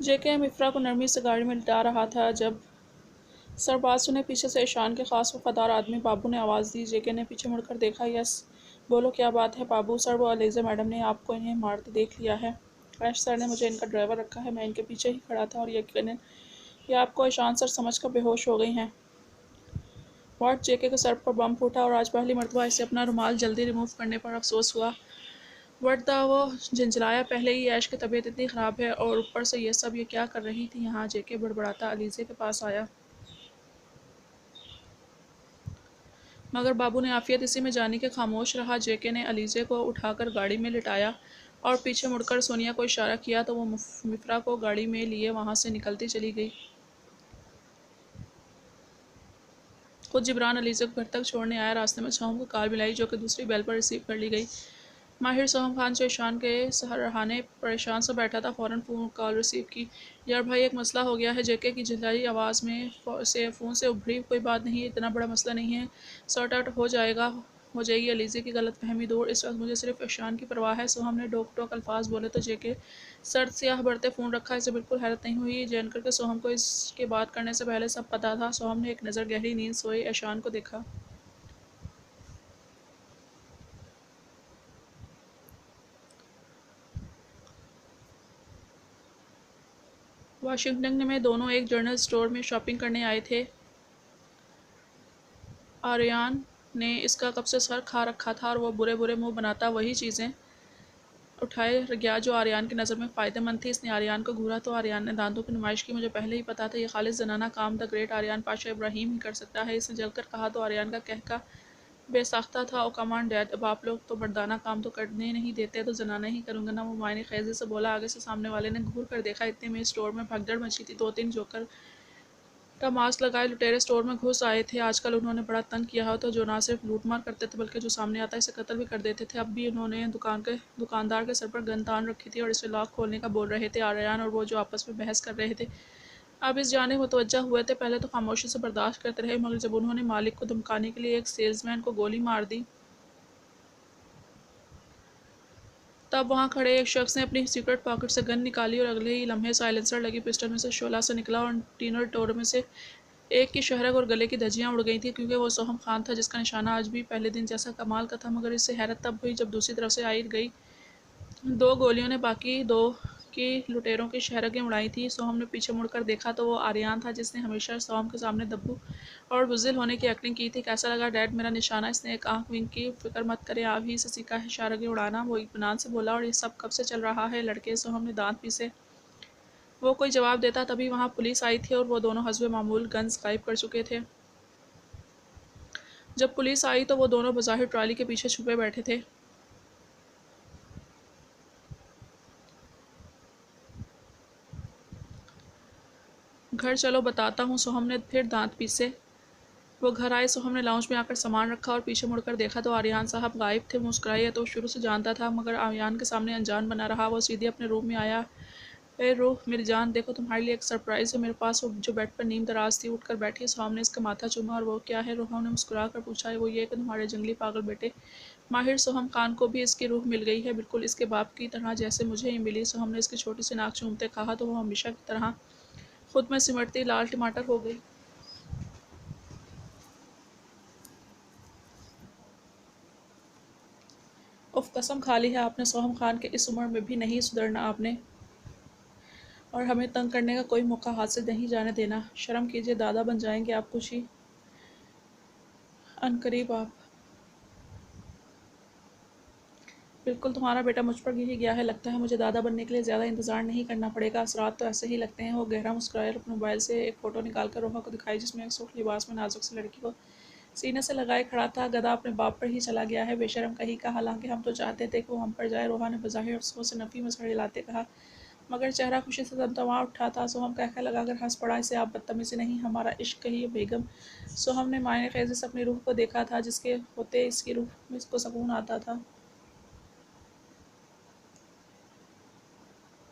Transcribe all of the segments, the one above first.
जेके मिफ्रा को नरमी से गाड़ी में लिटा रहा था जब सरबाज सुने पीछे से ईशान के खास वफादार आदमी बाबू ने आवाज़ दी। जेके ने पीछे मुड़कर देखा। यस, बोलो क्या बात है बाबू? सर, वो अलीज़ा मैडम ने आपको इन्हें मारते देख लिया है। ऐश सर ने मुझे इनका ड्राइवर रखा है, मैं इनके पीछे ही खड़ा था और यकीनन ये आपको ईशान सर समझ कर बेहोश हो गई हैं। वाट? जेके के सर पर बम फूटा और आज पहली मरतबा इसे अपना रुमाल जल्दी रिमूव करने पर अफसोस हुआ। वट द वो झंझलाया। पहले ही ऐश की तबीयत इतनी ख़राब है और ऊपर से ये सब ये क्या कर रही थी यहाँ? जेके बड़बड़ाता अलीज़े के पास आया, मगर बाबू ने आफियत इसी में जानी के खामोश रहा। जेके ने अलीज़े को उठाकर गाड़ी में लिटाया और पीछे मुड़कर सोनिया को इशारा किया तो वो मिफ्रा को गाड़ी में लिए वहाँ से निकलती चली गई। खुद जिब्रान अलीज़े को घर तक छोड़ने आया। रास्ते में सोहम को कॉल मिलाई जो कि दूसरी बेल पर रिसीव कर ली गई। माहिर सोहम खान जो ईशान के सरहाने परेशान सा बैठा था फ़ौरन फ़ोन कॉल रिसीव की। यार भाई, एक मसला हो गया है। जेके की झिल्लाई आवाज़ में फ़ोन से उभरी। कोई बात नहीं, इतना बड़ा मसला नहीं है, सॉर्ट आउट हो जाएगी। अलीज़े की गलतफहमी दूर। इस वक्त मुझे सिर्फ ईशान की परवाह है। सोहम ने डोक टोक अल्फाज बोले तो जेके सर्द स्याह बढ़ते फ़ोन रखा। इसे बिल्कुल हैरत नहीं हुई जानकर के सोहम को इसके बात करने से पहले सब पता था। सोहम ने एक नज़र गहरी नींद सोए ईशान को देखा। वाशिंगटन में दोनों एक जनरल स्टोर में शॉपिंग करने आए थे। आर्यन ने इसका कब से सर खा रखा था और वो बुरे बुरे मुंह बनाता वही चीज़ें उठाए गया जो आर्यन की नज़र में फ़ायदेमंद थी। इसने आर्यन को घूरा तो आर्यन ने दांतों की नुमाइश की। मुझे पहले ही पता था ये खालिस जनाना काम द ग्रेट आर्यन पाशा इब्राहिम ही कर सकता है। इसने जलकर कहा तो आर्यन का कहका बेसाख्ता था। ओ कमान डैड, अब आप लोग तो मर्दाना काम तो करने नहीं देते तो जनाना ही करूँगा ना। वो मायने ख़ेज़ी से बोला। आगे से सामने वाले ने घूर कर देखा। इतने में स्टोर में भगदड़ मची थी। 2-3 जोकर का मास्क लगाए लुटेरे स्टोर में घुस आए थे। आजकल उन्होंने बड़ा तंग किया हो तो जो ना सिर्फ लूटमार करते थे बल्कि जो सामने आता इसे कत्ल भी कर देते थे। अब भी उन्होंने दुकानदार के सर पर गन तान रखी थी और इसे लॉक खोलने का बोल रहे थे। आर्यन और वो जो आपस में बहस कर रहे थे अब इस जाने मुतवज्जा हुए थे। पहले तो खामोशी से बर्दाश्त करते रहे, मगर जब उन्होंने मालिक को धमकाने के लिए एक सेल्समैन को गोली मार दी तब वहाँ खड़े एक शख्स ने अपनी सीक्रेट पॉकेट से गन निकाली और अगले ही लम्हे साइलेंसर लगी पिस्टल में से शोला सा निकला और तीनों टोरों में से एक की शहरक और गले की धज्जियाँ उड़ गई थी क्योंकि वो सोहम खान था जिसका निशाना आज भी पहले दिन जैसा कमाल का था। मगर इससे हैरत तब हुई जब दूसरी तरफ से आई गई 2 गोलियों ने बाकी 2 की लुटेरों की शहरकें उड़ाई थी। सोहम ने पीछे मुड़कर देखा तो वो आर्यन था जिसने हमेशा सोहम के सामने दब्बू और बुज़दिल होने की एक्टिंग की थी। कैसा लगा डैड मेरा निशाना? इसने एक आंख विंक की। फ़िक्र मत करें, आप ही से सीखा है शहरकें उड़ाना, वो इत्मीनान से बोला। और ये सब कब से चल रहा है लड़के? सोहम ने दांत पीसे। वो कोई जवाब देता तभी वहाँ पुलिस आई थी और वो दोनों हस्बे मामूल गन्स गायब कर चुके थे। जब पुलिस आई तो वो दोनों बज़ाहिर ट्रॉली के पीछे छुपे बैठे थे। घर चलो बताता हूँ, सोहम ने फिर दांत पीसे। वो घर आए। सोहम ने लाउंज में आकर सामान रखा और पीछे मुड़कर देखा तो आर्यन साहब गायब थे। मुस्कुराए तो शुरू से जानता था मगर आर्यन के सामने अनजान बना रहा। वो सीधे अपने रूम में आया। ए रूह मेरी जान, देखो तुम्हारे लिए एक सरप्राइज़ है मेरे पास। वो जो बेड पर नीम दराज थी उठकर बैठी। सोहम ने इसका माथा चूमा। और वो क्या है? रूह ने मुस्कुरा कर पूछा। वो ये कि तुम्हारे जंगली पागल बेटे माहिर सोहम खान को भी इसकी रूह मिल गई है, बिल्कुल इसके बाप की तरह जैसे मुझे ही मिली। सोहम ने इसकी छोटी सी नाक चूमते कहा तो वो हमेशा की तरह खुद में सिमटती लाल टमाटर हो गई। उफ, कसम खा ली है आपने सोहम खान के, इस उम्र में भी नहीं सुधरना आपने और हमें तंग करने का कोई मौका हाथ से नहीं जाने देना। शर्म कीजिए, दादा बन जाएंगे आप कुछ ही अनकरीब आप। बिल्कुल तुम्हारा बेटा मुझ पर ही गया है। लगता है मुझे दादा बनने के लिए ज़्यादा इंतज़ार नहीं करना पड़ेगा। असरात तो ऐसे ही लगते हैं। वो गहरा मुस्कुराया और अपने मोबाइल से एक फ़ोटो निकाल कर रोहा को दिखाई जिसमें एक सूख लिबास में नाजुक सी लड़की को सीने से लगाए खड़ा था। गधा अपने बाप पर ही चला गया है, बेशरम कहीं का। हालांकि हम तो चाहते थे कि वो हम पर जाए, रोहा ने बज़ाहिर अफसोस से नफ़ी में सर हिलाते कहा, मगर चेहरा खुशी से तमतमा उठा था। सोहम कहकर लगाकर हंस पड़ा। इसे आप बदतमीज़ी नहीं, हमारा इश्क कहिए बेगम। सोहम ने मायने ख़ेज़ी से अपनी रूह को देखा था जिसके होते इसकी रूह में इसको सकून आता था।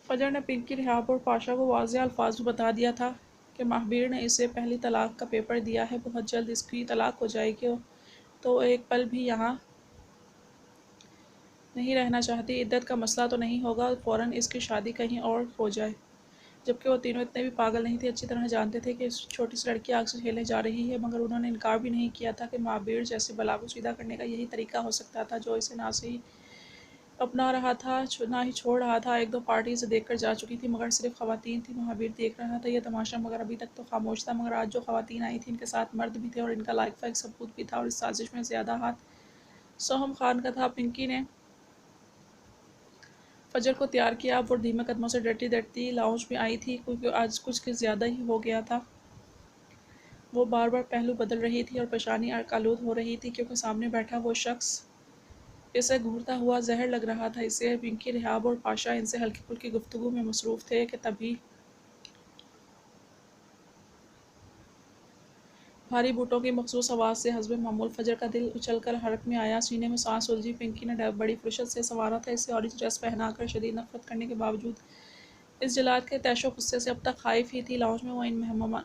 फजर ने पिंकी रिहाब और पाशा को वाज़ेह अल्फाज में बता दिया था कि महाबीर ने इसे पहली तलाक का पेपर दिया है। बहुत जल्द इसकी तलाक हो जाएगी तो एक पल भी यहाँ नहीं रहना चाहती। इद्दत का मसला तो नहीं होगा, फ़ौरन इसकी शादी कहीं और हो जाए। जबकि वो तीनों इतने भी पागल नहीं थे, अच्छी तरह जानते थे कि इस छोटी सी लड़की आग से झेलने जा रही है, मगर उन्होंने इनकार भी नहीं किया था कि महावीर जैसे बला को सीधा करने का यही तरीका हो सकता था, जो इसे ना सही अपना रहा था ना ही छोड़ रहा था। एक दो पार्टी इसे देखकर जा चुकी थी, मगर सिर्फ खवातीन थी। महावीर देख रहा था यह तमाशा, मगर अभी तक तो खामोश था। मगर आज जो खवातीन आई थी, इनके साथ मर्द भी थे और इनका लायक फायक सबूत भी था, और इस साजिश में ज़्यादा हाथ सोहम खान का था। पिंकी ने फजर को तैयार किया। अब वो धीमे कदमों से डरती डरती लाउंज में आई थी, क्योंकि आज कुछ ज़्यादा ही हो गया था। वो बार बार पहलू बदल रही थी और पेशानी आलूद हो रही थी, क्योंकि सामने बैठा वो शख्स इसे घूरता हुआ जहर लग रहा था इसे। पिंकी, रिहाब और पाशा इनसे हल्की फुल्की गुफ्तगू में मसरूफ़ थे कि तभी भारी बूटों की मखसूस आवाज़ से हस्बे मामूल फजर का दिल उछलकर हरक में आया। सीने में सांस उलझी। पिंकी ने बड़ी फुर्सत से संवारा था इसे ऑरेंज ड्रेस पहनाकर। शदीद नफरत करने के बावजूद इस जलाद के तैशो गुस्से से अब तक खाइफ ही थी। लाउंज में वो इन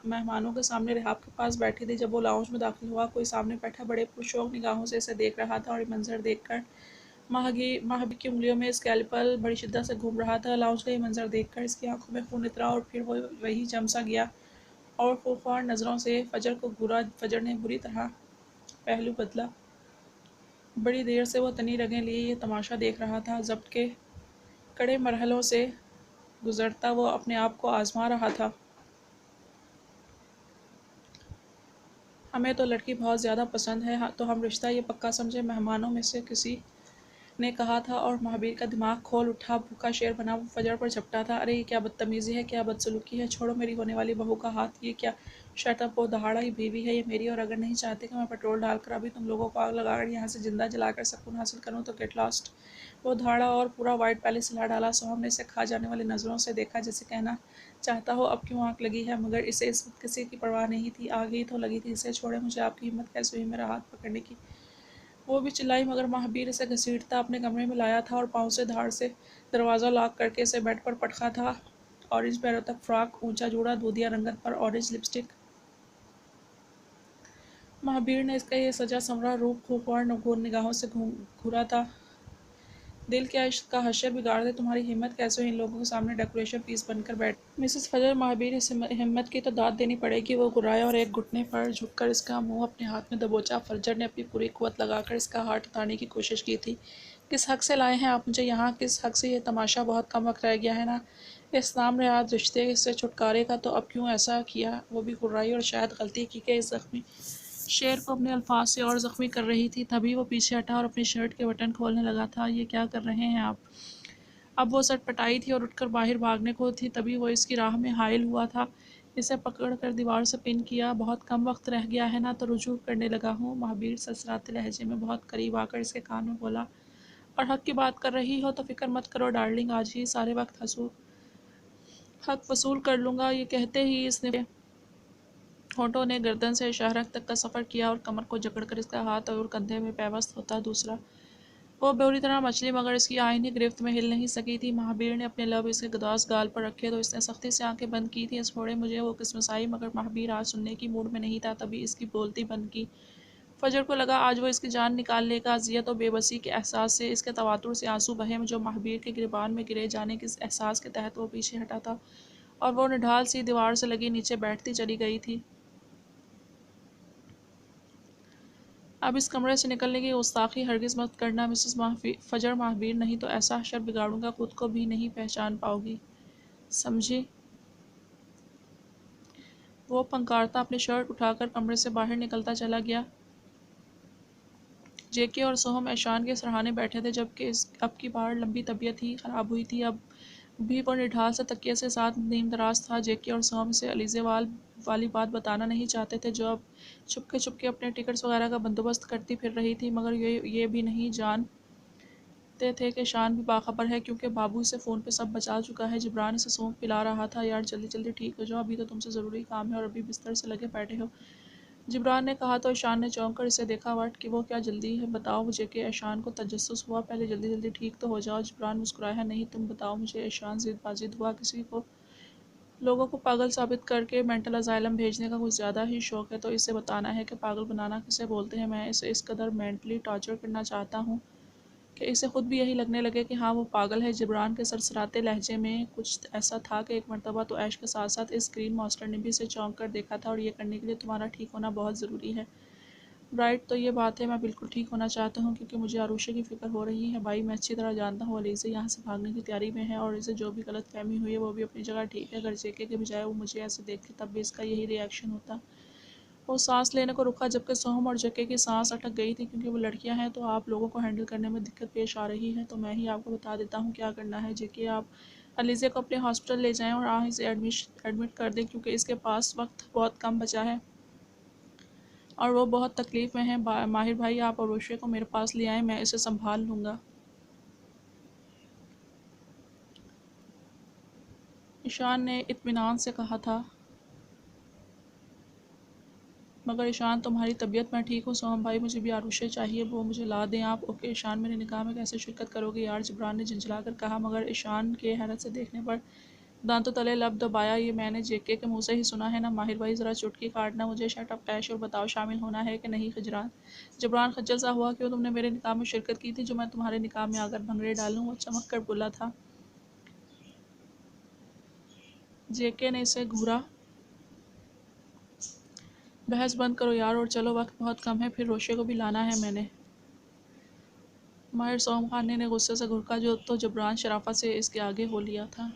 मेहमानों के सामने रिहाब के पास बैठी थी। जब वो लाउंज में दाखिल हुआ, कोई सामने बैठा बड़े पुरशौक निगाहों से इसे देख रहा था, और ये मंजर देखकर महाबी की उंगलियों में स्कैल्पल बड़ी शिद्दत से घूम रहा था। लाउंज का ये मंजर देखकर इसकी आंखों में खून इतरा, और फिर वो वही जम सा गया और खूंखार नज़रों से फजर को घूरा। फजर ने बुरी तरह पहलू बदला। बड़ी देर से वो तनी रगें लिए ये तमाशा देख रहा था। ज़ब्त के कड़े मरहलों से गुजरता वो अपने आप को आजमा रहा था। हमें तो लड़की बहुत ज़्यादा पसंद है, तो हम रिश्ता ये पक्का समझे, मेहमानों में से किसी ने कहा था, और महावीर का दिमाग खोल उठा। भूखा शेर बना वो फजर पर झपटा था। अरे ये क्या बदतमीज़ी है, क्या बदसलूकी है, छोड़ो मेरी होने वाली बहू का हाथ। ये क्या शर्तब वो दहाड़ा ही बीवी है ये मेरी, और अगर नहीं चाहते कि मैं पेट्रोल डालकर अभी तुम लोगों को आग लगाकर यहाँ से जिंदा जलाकर सुकून हासिल करूँ तो गेट लॉस्ट। वो धाड़ा और पूरा वाइट पैलेस हिला डाला। सोहम ने इसे खा जाने वाली नज़रों से देखा, जैसे कहना चाहता हो अब क्यों आग लगी है, मगर इसे इस वक्त किसी की परवाह नहीं थी। आग ही तो लगी थी इसे। छोड़े मुझे, आपकी हिम्मत कैसे हुई मेरा हाथ पकड़ने की। वो भी चिल्लाई, मगर महाबीर इसे घसीटता अपने कमरे में लाया था और पाँव से धाड़ से दरवाज़ा लॉक करके इसे बेड पर पटका था। ऑरेंज पैरों तक फ्रॉक, ऊंचा जूड़ा, दूधिया रंगत पर ऑरेंज लिपस्टिक। महाबीर ने इसका ये सजा संवरा रूप खूंखार नगूर निगाहों से घूरा था। दिल क्या इश्क का हशर बिगाड़ दे, तुम्हारी हिम्मत कैसे हुई इन लोगों के सामने डेकोरेशन पीस बनकर बैठ। मिसेस फजर, महाबीर इस हिम्मत की तो दाद देनी पड़ेगी। वो गुर्राया और एक घुटने पर झुककर इसका मुंह अपने हाथ में दबोचा। फजर ने अपनी पूरी कुव्वत लगाकर इसका हाथ उतारने की कोशिश की थी। किस हक से लाए हैं आप मुझे यहाँ, किस हक से? ये तमाशा बहुत कम वक्त रह गया है ना इस नाम रियाद रिश्ते से छुटकारे का, तो अब क्यों ऐसा किया? वो भी गुर्राई और शायद गलती की कि इस जख्मी शेर को अपने अल्फाज से और ज़ख्मी कर रही थी। तभी वो पीछे हटा और अपनी शर्ट के बटन खोलने लगा था। ये क्या कर रहे हैं आप? अब वो सटपटाई थी और उठकर बाहर भागने को थी, तभी वो इसकी राह में हायल हुआ था। इसे पकड़कर दीवार से पिन किया। बहुत कम वक्त रह गया है ना, तो रुजू करने लगा हूँ। महाबीर ससराते लहजे में बहुत करीब आकर इसके कान में बोला, और हक की बात कर रही हो तो फिक्र मत करो डार्लिंग, आज ही सारे वक्त हक वसूल कर लूँगा। ये कहते ही इसने होठों ने गर्दन से इशारा तक का सफ़र किया और कमर को जकड़कर इसका हाथ और कंधे में पैवस्त होता दूसरा। वो बुरी तरह मछली, मगर इसकी आईनी गिरफ्त में हिल नहीं सकी थी। महाबीर ने अपने लब इसके गदास गाल पर रखे तो इसने सख्ती से आंखें बंद की थी। छोड़े मुझे, वो किस्मसाई, मगर महाबीर आज सुनने की मूड में नहीं था। तभी इसकी बोलती बंद की। फजर को लगा आज वो इसकी जान निकाल लेगा। अजियत और बेबसी के एहसास से इसके तवातुर से आंसू बहे, जो महाबीर के गिरबान में गिरे जाने के एहसास के तहत वो पीछे हटा था, और वो निढाल सी दीवार से लगी नीचे बैठती चली गई थी। अब इस कमरे से निकलने की गुस्ताखी हरगिज़ मत करना मिसेस फजर। महाबीर, नहीं तो ऐसा हशर बिगाड़ूंगा खुद को भी नहीं पहचान पाओगी, समझी? वो फंकारता अपनी शर्ट उठाकर कमरे से बाहर निकलता चला गया। जेके और सोहम ऐशान के सराहने बैठे थे, जबकि अब की बार लंबी तबीयत ही ख़राब हुई थी। अब भी वो निढाल से तकिए से साथ नींद दराज था। जेके और सोहम से अलीज़े वाली बात बताना नहीं चाहते थे, जो अब चुपके चुपके अपने टिकट्स वगैरह का बंदोबस्त करती फिर रही थी, मगर ये भी नहीं जानते थे कि शान भी बाखबर है, क्योंकि बाबू से फ़ोन पे सब बचा चुका है। जिब्रान इसे सौंप पिला रहा था। यार जल्दी जल्दी ठीक हो जाओ, अभी तो तुमसे ज़रूरी काम है और अभी बिस्तर से लगे बैठे हो, जिब्रान ने कहा। तो ईशान ने चौंक कर इसे देखा। वट कि वो क्या जल्दी है, बताओ मुझे। कि ईशान को तजस्सुस हुआ, पहले जल्दी जल्दी ठीक तो हो जाओ। जिब्रान मुस्कुराया, नहीं तुम बताओ मुझे। ईशान ज़िद हुआ, किसी को लोगों को पागल साबित करके मेंटल असाइलम भेजने का कुछ ज़्यादा ही शौक़ है, तो इसे बताना है कि पागल बनाना किसे बोलते हैं। मैं इसे इस कदर मेंटली टॉर्चर करना चाहता हूँ कि इसे ख़ुद भी यही लगने लगे कि हाँ वो पागल है। जिब्रान के सरसराते लहजे में कुछ ऐसा था कि एक मरतबा तो ऐश के साथ साथ इस ग्रीन मास्टर ने भी इसे चौंक कर देखा था, और ये करने के लिए तुम्हारा ठीक होना बहुत ज़रूरी है। राइट, तो ये बात है, मैं बिल्कुल ठीक होना चाहता हूँ क्योंकि मुझे आरुषि की फ़िक्र हो रही है। भाई मैं अच्छी तरह जानता हूँ अलीज़ा यहाँ से भागने की तैयारी में है, और इसे जो भी गलत फहमी हुई है वो भी अपनी जगह ठीक है। अगर जेके के बजाय वो मुझे ऐसे देखती तब भी इसका यही रिएक्शन होता। वो सांस लेने को रुका जबकि सोहम और जेके की सांस अटक गई थी। क्योंकि वो लड़कियां हैं तो आप लोगों को हैंडल करने में दिक्कत पेश आ रही है, तो मैं ही आपको बता देता हूँ क्या करना है। जेके, आप अलीज़ा को अपने हॉस्पिटल ले जाएं और इसे एडमिट कर दें क्योंकि इसके पास वक्त बहुत कम बचा है और वो बहुत तकलीफ़ में है। माहिर भाई, आप अरुषि को मेरे पास ले आएँ, मैं इसे संभाल लूँगा। ईशान ने इत्मीनान से कहा था। मगर ईशान, तुम्हारी तबीयत मैं ठीक हूँ। सोहम भाई, मुझे भी आरुषि चाहिए, वो मुझे ला दें आप। ओके ईशान, मेरे निकाह में कैसे शिरकत करोगे यार, जिब्रान ने झंझला कर कहा। मगर ईशान के हैरत से देखने पर दांतों तले लब दबाया। ये मैंने जेके के मुंह से ही सुना है ना माहिर भाई, ज़रा चुटकी काटना मुझे। शट अप ऐश और बताओ, शामिल होना है कि नहीं। खजरान, जिब्रान खज्जल सा हुआ, क्यों तुमने मेरे निकाह में शिरकत की थी जो मैं तुम्हारे निकाह में आकर भंगड़े डालूँ। वो चमक कर बोला था। जेके ने इसे घूरा। बहस बंद करो यार और चलो, वक्त बहुत कम है, फिर रोशे को भी लाना है मैंने। माहिर सोहम खान ने गुस्से से घुरका जो तो जबरान शराफत से इसके आगे हो लिया था।